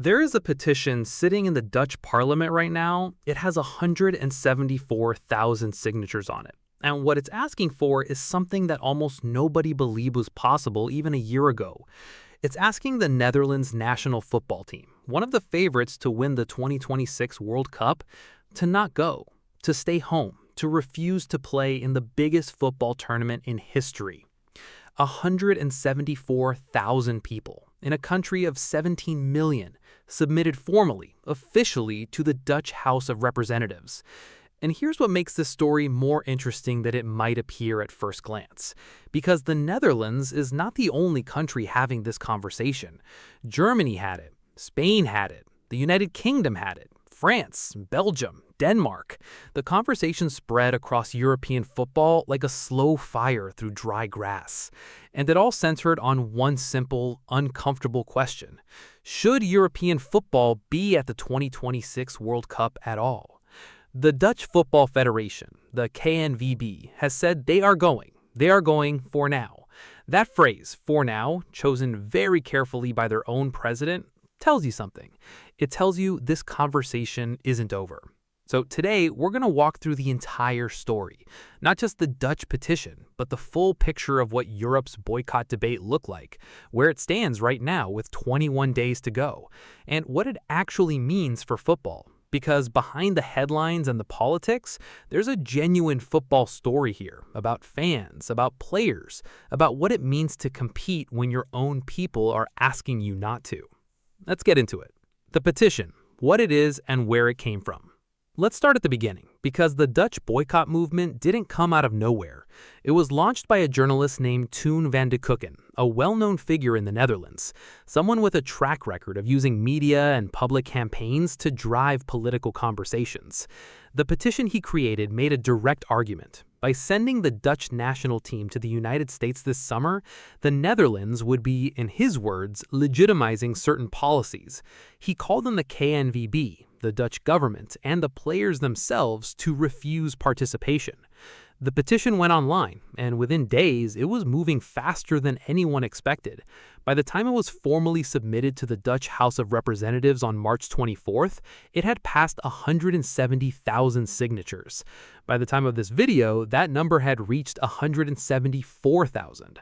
There is a petition sitting in the Dutch parliament right now. It has 174,000 signatures on it. And what it's asking for is something that almost nobody believed was possible even a year ago. It's asking the Netherlands national football team, one of the favorites to win the 2026 World Cup, to not go, to stay home, to refuse to play in the biggest football tournament in history. 174,000 people in a country of 17 million submitted formally, officially, to the Dutch House of Representatives. And here's what makes this story more interesting than it might appear at first glance. Because the Netherlands is not the only country having this conversation. Germany had it, Spain had it, the United Kingdom had it, France, Belgium, Denmark. The conversation spread across European football like a slow fire through dry grass. And it all centered on one simple, uncomfortable question. Should European football be at the 2026 World Cup at all? The Dutch Football Federation, the KNVB, has said they are going. They are going for now. That phrase, for now, chosen very carefully by their own president, tells you something. It tells you this conversation isn't over. So today, we're going to walk through the entire story, not just the Dutch petition, but the full picture of what Europe's boycott debate looked like, where it stands right now with 21 days to go, and what it actually means for football. Because behind the headlines and the politics, there's a genuine football story here about fans, about players, about what it means to compete when your own people are asking you not to. Let's get into it. The petition, what it is and where it came from. Let's start at the beginning, because the Dutch boycott movement didn't come out of nowhere. It was launched by a journalist named Toon van de Kukken, a well-known figure in the Netherlands, someone with a track record of using media and public campaigns to drive political conversations. The petition he created made a direct argument. By sending the Dutch national team to the United States this summer, the Netherlands would be, in his words, legitimizing certain policies. He called on the KNVB, the Dutch government, and the players themselves to refuse participation. The petition went online, and within days, it was moving faster than anyone expected. By the time it was formally submitted to the Dutch House of Representatives on March 24th, it had passed 170,000 signatures. By the time of this video, that number had reached 174,000.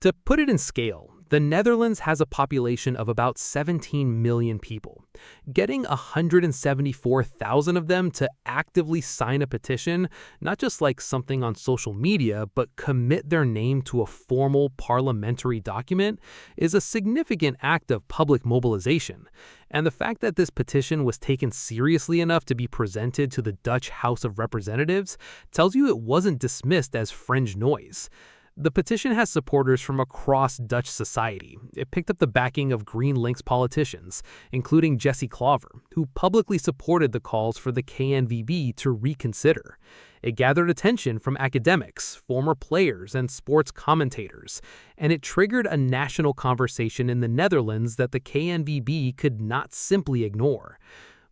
To put it in scale, the Netherlands has a population of about 17 million people. Getting 174,000 of them to actively sign a petition, not just like something on social media, but commit their name to a formal parliamentary document, is a significant act of public mobilization. And the fact that this petition was taken seriously enough to be presented to the Dutch House of Representatives tells you it wasn't dismissed as fringe noise. The petition has supporters from across Dutch society. It picked up the backing of Green Links politicians, including Jesse Klaver, who publicly supported the calls for the KNVB to reconsider. It gathered attention from academics, former players, and sports commentators, and it triggered a national conversation in the Netherlands that the KNVB could not simply ignore.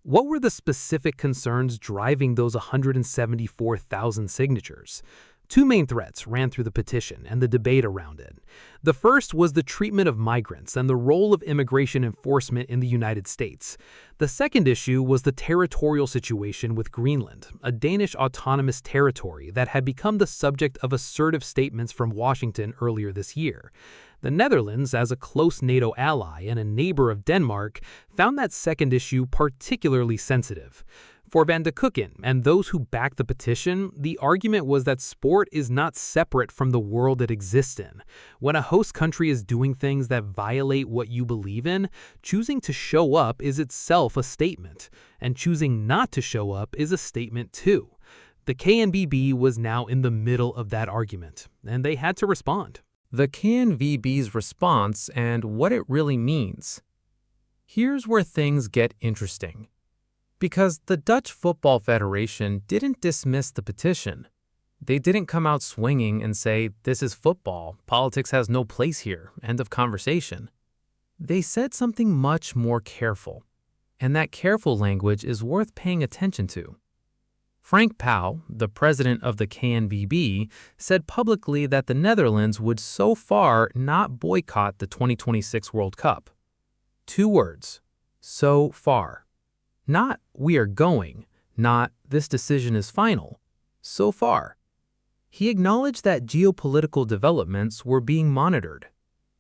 What were the specific concerns driving those 174,000 signatures? Two main threads ran through the petition and the debate around it. The first was the treatment of migrants and the role of immigration enforcement in the United States. The second issue was the territorial situation with Greenland, a Danish autonomous territory that had become the subject of assertive statements from Washington earlier this year. The Netherlands, as a close NATO ally and a neighbor of Denmark, found that second issue particularly sensitive. For Van de Kukken and those who backed the petition, the argument was that sport is not separate from the world it exists in. When a host country is doing things that violate what you believe in, choosing to show up is itself a statement, and choosing not to show up is a statement too. The KNVB was now in the middle of that argument, and they had to respond. The KNVB's response and what it really means. Here's where things get interesting. Because the Dutch Football Federation didn't dismiss the petition. They didn't come out swinging and say, this is football, politics has no place here, end of conversation. They said something much more careful, and that careful language is worth paying attention to. Frank Pauw, the president of the KNVB, said publicly that the Netherlands would so far not boycott the 2026 World Cup. Two words: So far. Not "we are going," not "this decision is final." So far. He acknowledged that geopolitical developments were being monitored.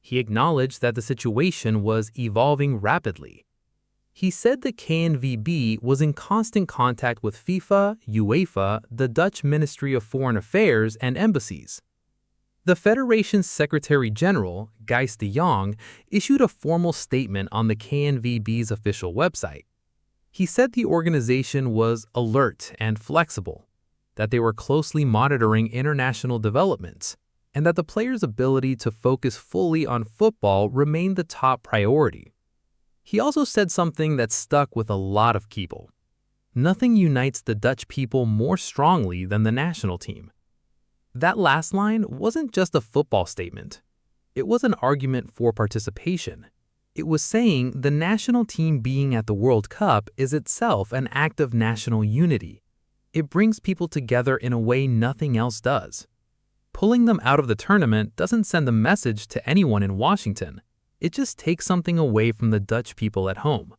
He acknowledged that the situation was evolving rapidly. He said the KNVB was in constant contact with FIFA, UEFA, the Dutch Ministry of Foreign Affairs, and embassies. The Federation's Secretary General, Gijs de Jong, issued a formal statement on the KNVB's official website. He said the organization was alert and flexible, that they were closely monitoring international developments, and that the players' ability to focus fully on football remained the top priority. He also said something that stuck with a lot of people. Nothing unites the Dutch people more strongly than the national team. That last line wasn't just a football statement. It was an argument for participation. It was saying the national team being at the World Cup is itself an act of national unity. It brings people together in a way nothing else does. Pulling them out of the tournament doesn't send a message to anyone in Washington. It just takes something away from the Dutch people at home.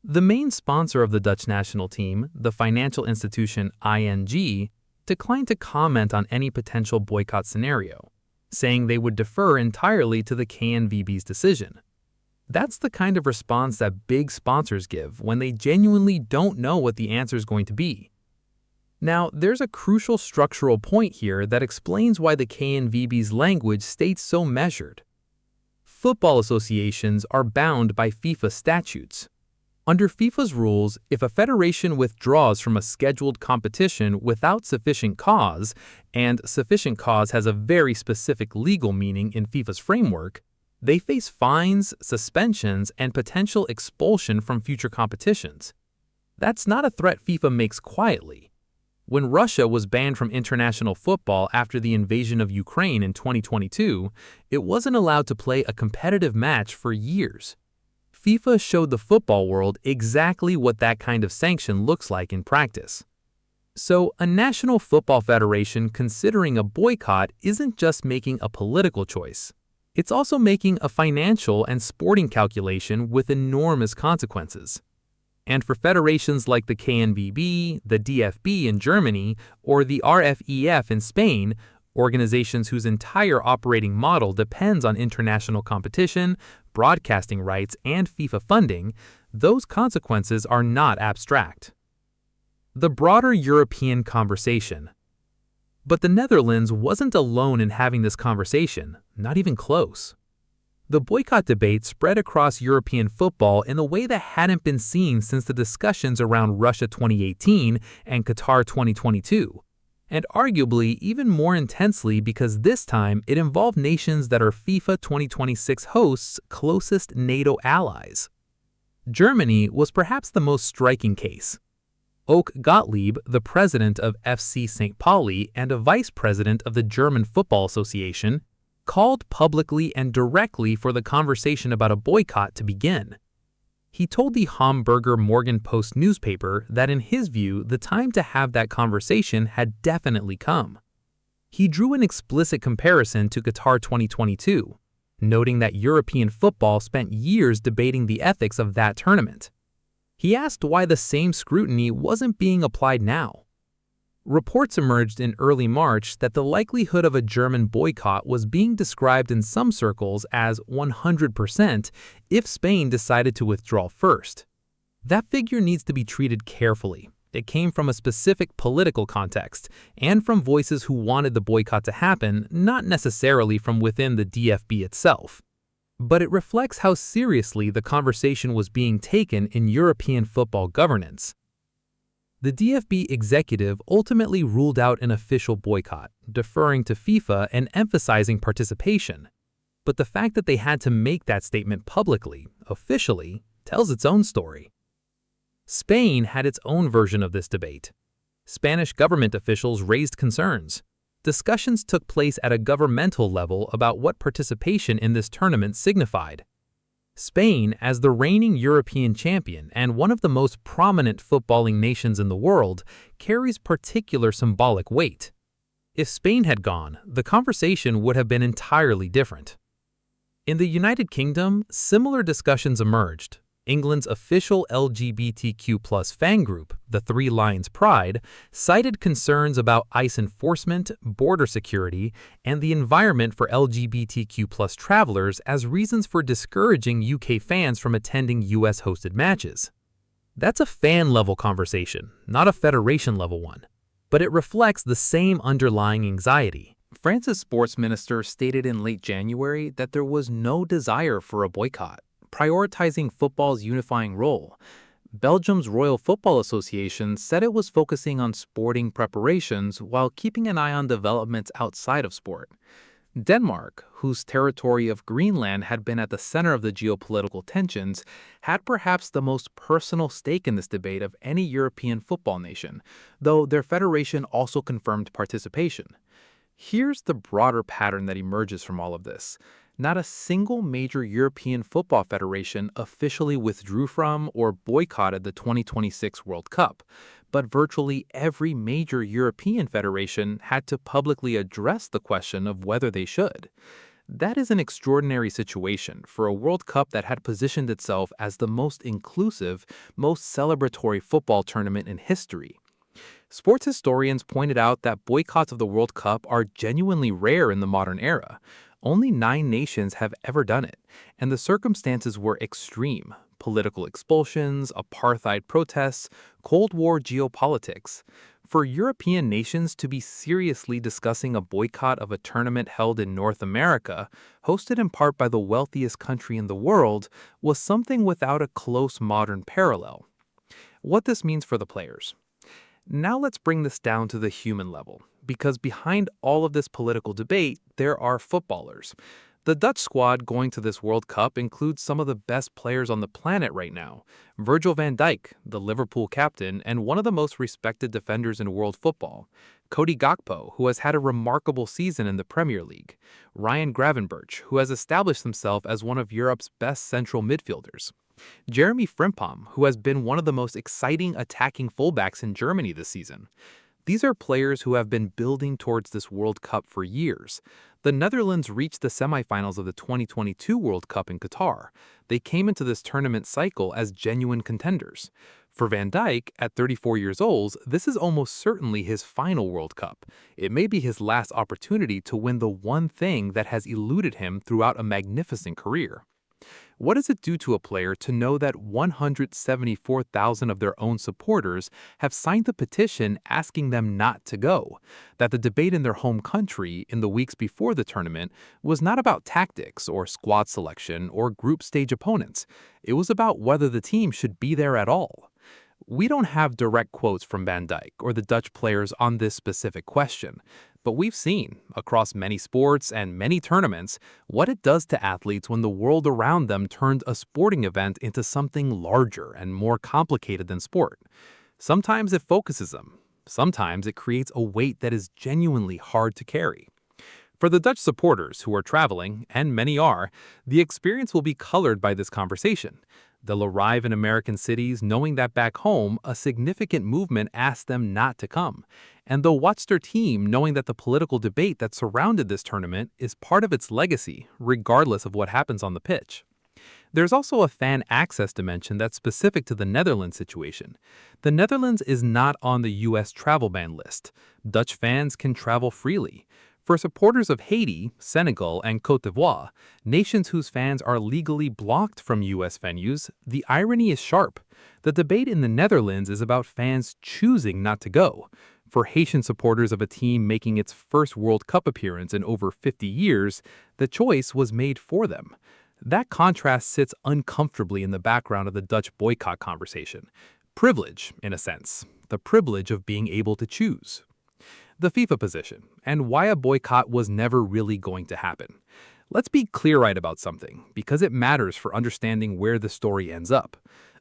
The main sponsor of the Dutch national team, the financial institution ING, declined to comment on any potential boycott scenario, saying they would defer entirely to the KNVB's decision. That's the kind of response that big sponsors give when they genuinely don't know what the answer is going to be. Now, there's a crucial structural point here that explains why the KNVB's language stays so measured. Football associations are bound by FIFA statutes. Under FIFA's rules, if a federation withdraws from a scheduled competition without sufficient cause, and sufficient cause has a very specific legal meaning in FIFA's framework, they face fines, suspensions, and potential expulsion from future competitions. That's not a threat FIFA makes quietly. When Russia was banned from international football after the invasion of Ukraine in 2022, it wasn't allowed to play a competitive match for years. FIFA showed the football world exactly what that kind of sanction looks like in practice. So, a national football federation considering a boycott isn't just making a political choice. It's also making a financial and sporting calculation with enormous consequences. And for federations like the KNVB, the DFB in Germany, or the RFEF in Spain, organizations whose entire operating model depends on international competition, broadcasting rights, and FIFA funding, those consequences are not abstract. The broader European conversation. But the Netherlands wasn't alone in having this conversation, not even close. The boycott debate spread across European football in a way that hadn't been seen since the discussions around Russia 2018 and Qatar 2022, and arguably even more intensely because this time it involved nations that are FIFA 2026 hosts' closest NATO allies. Germany was perhaps the most striking case. Oke Gottlieb, the president of FC St. Pauli and a vice president of the German Football Association, called publicly and directly for the conversation about a boycott to begin. He told the Hamburger Morgenpost newspaper that in his view, the time to have that conversation had definitely come. He drew an explicit comparison to Qatar 2022, noting that European football spent years debating the ethics of that tournament. He asked why the same scrutiny wasn't being applied now. Reports emerged in early March that the likelihood of a German boycott was being described in some circles as 100% if Spain decided to withdraw first. That figure needs to be treated carefully. It came from a specific political context and from voices who wanted the boycott to happen, not necessarily from within the DFB itself. But it reflects how seriously the conversation was being taken in European football governance. The DFB executive ultimately ruled out an official boycott, deferring to FIFA and emphasizing participation. But the fact that they had to make that statement publicly, officially, tells its own story. Spain had its own version of this debate. Spanish government officials raised concerns. Discussions took place at a governmental level about what participation in this tournament signified. Spain, as the reigning European champion and one of the most prominent footballing nations in the world, carries particular symbolic weight. If Spain had gone, the conversation would have been entirely different. In the United Kingdom, similar discussions emerged. England's official LGBTQ+ fan group, the Three Lions Pride, cited concerns about ICE enforcement, border security, and the environment for LGBTQ+ travelers as reasons for discouraging UK fans from attending US-hosted matches. That's a fan-level conversation, not a federation-level one, but it reflects the same underlying anxiety. France's sports minister stated in late January that there was no desire for a boycott, prioritizing football's unifying role. Belgium's Royal Football Association said it was focusing on sporting preparations while keeping an eye on developments outside of sport. Denmark, whose territory of Greenland had been at the center of the geopolitical tensions, had perhaps the most personal stake in this debate of any European football nation, though their federation also confirmed participation. Here's the broader pattern that emerges from all of this. Not a single major European football federation officially withdrew from or boycotted the 2026 World Cup, but virtually every major European federation had to publicly address the question of whether they should. That is an extraordinary situation for a World Cup that had positioned itself as the most inclusive, most celebratory football tournament in history. Sports historians pointed out that boycotts of the World Cup are genuinely rare in the modern era. Only 9 nations have ever done it, and the circumstances were extreme: political expulsions, apartheid protests, Cold War geopolitics. For European nations to be seriously discussing a boycott of a tournament held in North America, hosted in part by the wealthiest country in the world, was something without a close modern parallel. What this means for the players. Now let's bring this down to the human level, because behind all of this political debate, there are footballers. The Dutch squad going to this World Cup includes some of the best players on the planet right now. Virgil van Dijk, the Liverpool captain and one of the most respected defenders in world football. Cody Gakpo, who has had a remarkable season in the Premier League. Ryan Gravenberch, who has established himself as one of Europe's best central midfielders. Jeremy Frimpong, who has been one of the most exciting attacking fullbacks in Germany this season. These are players who have been building towards this World Cup for years. The Netherlands reached the semifinals of the 2022 World Cup in Qatar. They came into this tournament cycle as genuine contenders. For Van Dijk, at 34 years old, this is almost certainly his final World Cup. It may be his last opportunity to win the one thing that has eluded him throughout a magnificent career. What does it do to a player to know that 174,000 of their own supporters have signed the petition asking them not to go? That the debate in their home country in the weeks before the tournament was not about tactics or squad selection or group stage opponents. It was about whether the team should be there at all. We don't have direct quotes from Van Dijk or the Dutch players on this specific question, but we've seen, across many sports and many tournaments, what it does to athletes when the world around them turns a sporting event into something larger and more complicated than sport. Sometimes it focuses them. Sometimes it creates a weight that is genuinely hard to carry. For the Dutch supporters who are traveling, and many are, the experience will be colored by this conversation. They'll arrive in American cities knowing that back home, a significant movement asked them not to come. And they'll watch their team knowing that the political debate that surrounded this tournament is part of its legacy, regardless of what happens on the pitch. There's also a fan access dimension that's specific to the Netherlands situation. The Netherlands is not on the US travel ban list. Dutch fans can travel freely. For supporters of Haiti, Senegal, and Côte d'Ivoire, nations whose fans are legally blocked from U.S. venues, the irony is sharp. The debate in the Netherlands is about fans choosing not to go. For Haitian supporters of a team making its first World Cup appearance in over 50 years, the choice was made for them. That contrast sits uncomfortably in the background of the Dutch boycott conversation. Privilege, in a sense. The privilege of being able to choose. The FIFA position, and why a boycott was never really going to happen. Let's be clear-eyed about something, because it matters for understanding where the story ends up.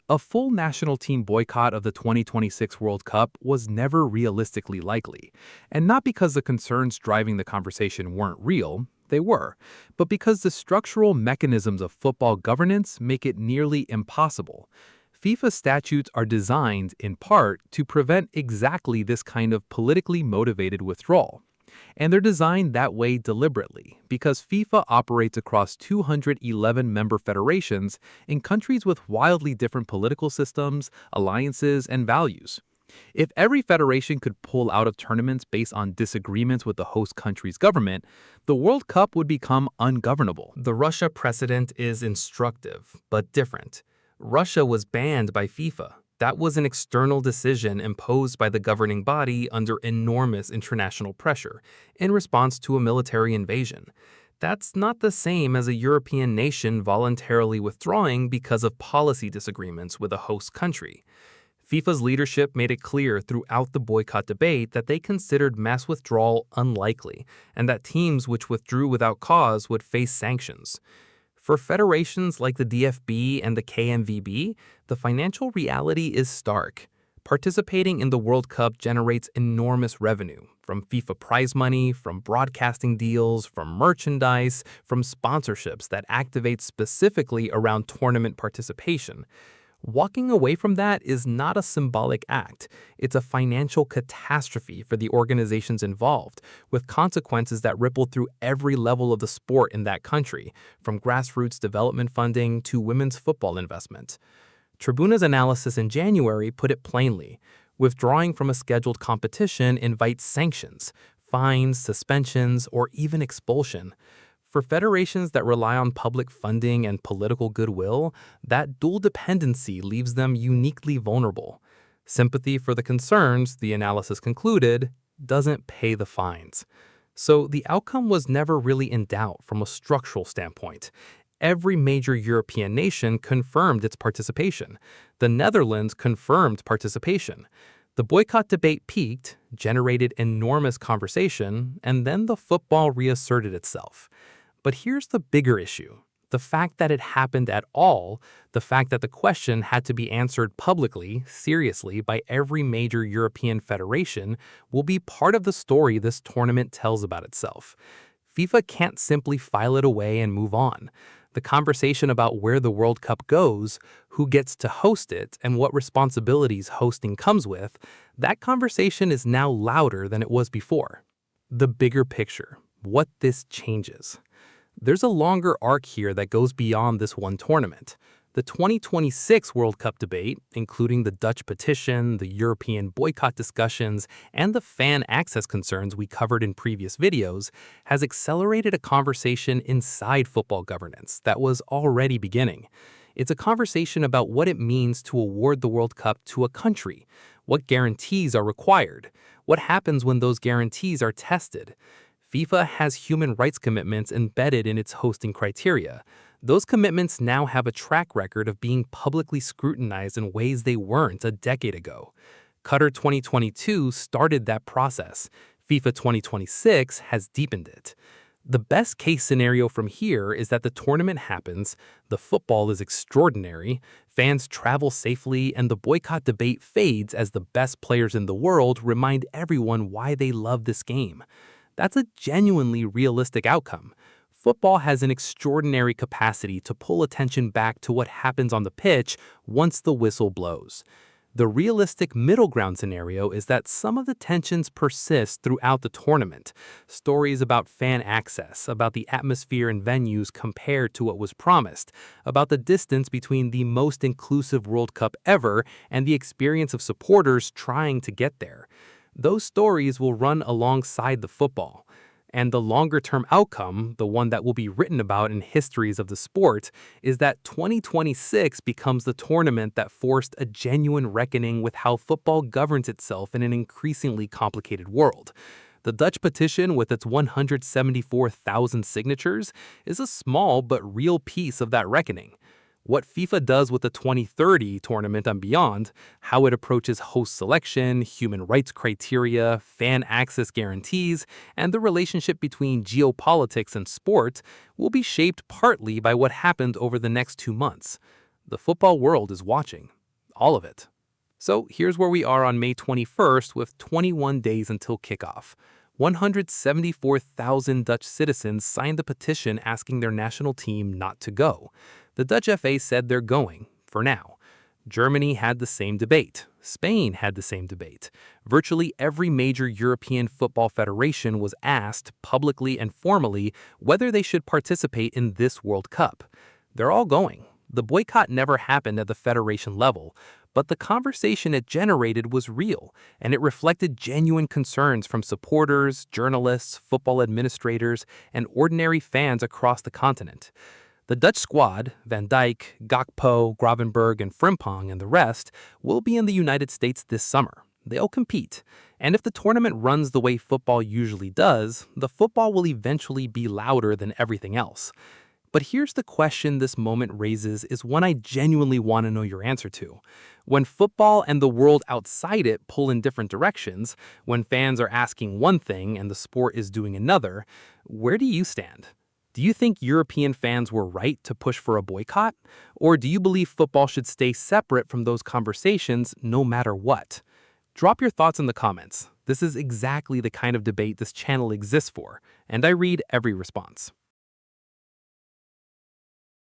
A full national team boycott of the 2026 World Cup was never realistically likely, and not because the concerns driving the conversation weren't real, they were, but because the structural mechanisms of football governance make it nearly impossible. FIFA statutes are designed, in part, to prevent exactly this kind of politically motivated withdrawal. And they're designed that way deliberately because FIFA operates across 211 member federations in countries with wildly different political systems, alliances, and values. If every federation could pull out of tournaments based on disagreements with the host country's government, the World Cup would become ungovernable. The Russia precedent is instructive, but different. Russia was banned by FIFA. That was an external decision imposed by the governing body under enormous international pressure in response to a military invasion. That's not the same as a European nation voluntarily withdrawing because of policy disagreements with a host country. FIFA's leadership made it clear throughout the boycott debate that they considered mass withdrawal unlikely and that teams which withdrew without cause would face sanctions. For federations like the DFB and the KMVB, the financial reality is stark. Participating in the World Cup generates enormous revenue from FIFA prize money, from broadcasting deals, from merchandise, from sponsorships that activate specifically around tournament participation. Walking away from that is not a symbolic act. It's a financial catastrophe for the organizations involved, with consequences that ripple through every level of the sport in that country, from grassroots development funding to women's football investment. Tribuna's analysis in January put it plainly. Withdrawing from a scheduled competition invites sanctions, fines, suspensions, or even expulsion. For federations that rely on public funding and political goodwill, that dual dependency leaves them uniquely vulnerable. Sympathy for the concerns, the analysis concluded, doesn't pay the fines. So the outcome was never really in doubt from a structural standpoint. Every major European nation confirmed its participation. The Netherlands confirmed participation. The boycott debate peaked, generated enormous conversation, and then the football reasserted itself. But here's the bigger issue. The fact that it happened at all, the fact that the question had to be answered publicly, seriously, by every major European federation will be part of the story this tournament tells about itself. FIFA can't simply file it away and move on. The conversation about where the World Cup goes, who gets to host it, and what responsibilities hosting comes with, that conversation is now louder than it was before. The bigger picture, what this changes. There's a longer arc here that goes beyond this one tournament. The 2026 World Cup debate, including the Dutch petition, the European boycott discussions, and the fan access concerns we covered in previous videos, has accelerated a conversation inside football governance that was already beginning. It's a conversation about what it means to award the World Cup to a country, what guarantees are required, what happens when those guarantees are tested. FIFA has human rights commitments embedded in its hosting criteria. Those commitments now have a track record of being publicly scrutinized in ways they weren't a decade ago. Qatar 2022 started that process. FIFA 2026 has deepened it. The best case scenario from here is that the tournament happens, the football is extraordinary, fans travel safely, and the boycott debate fades as the best players in the world remind everyone why they love this game. That's a genuinely realistic outcome. Football has an extraordinary capacity to pull attention back to what happens on the pitch once the whistle blows. The realistic middle ground scenario is that some of the tensions persist throughout the tournament. Stories about fan access, about the atmosphere in venues compared to what was promised, about the distance between the most inclusive World Cup ever and the experience of supporters trying to get there. Those stories will run alongside the football. And the longer-term outcome, the one that will be written about in histories of the sport, is that 2026 becomes the tournament that forced a genuine reckoning with how football governs itself in an increasingly complicated world. The Dutch petition, with its 174,000 signatures, is a small but real piece of that reckoning. What FIFA does with the 2030 tournament and beyond, how it approaches host selection, human rights criteria, fan access guarantees, and the relationship between geopolitics and sport will be shaped partly by what happened over the next 2 months. The football world is watching. All of it. So here's where we are on May 21st with 21 days until kickoff. 174,000 Dutch citizens signed the petition asking their national team not to go. The Dutch FA said they're going, for now. Germany had the same debate. Spain had the same debate. Virtually every major European football federation was asked, publicly and formally, whether they should participate in this World Cup. They're all going. The boycott never happened at the federation level, but the conversation it generated was real, and it reflected genuine concerns from supporters, journalists, football administrators, and ordinary fans across the continent. The Dutch squad, Van Dijk, Gakpo, Gravenberch, and Frimpong, and the rest, will be in the United States this summer. They'll compete. And if the tournament runs the way football usually does, the football will eventually be louder than everything else. But here's the question this moment raises is one I genuinely want to know your answer to. When football and the world outside it pull in different directions, when fans are asking one thing and the sport is doing another, where do you stand? Do you think European fans were right to push for a boycott? Or do you believe football should stay separate from those conversations no matter what? Drop your thoughts in the comments. This is exactly the kind of debate this channel exists for, and I read every response.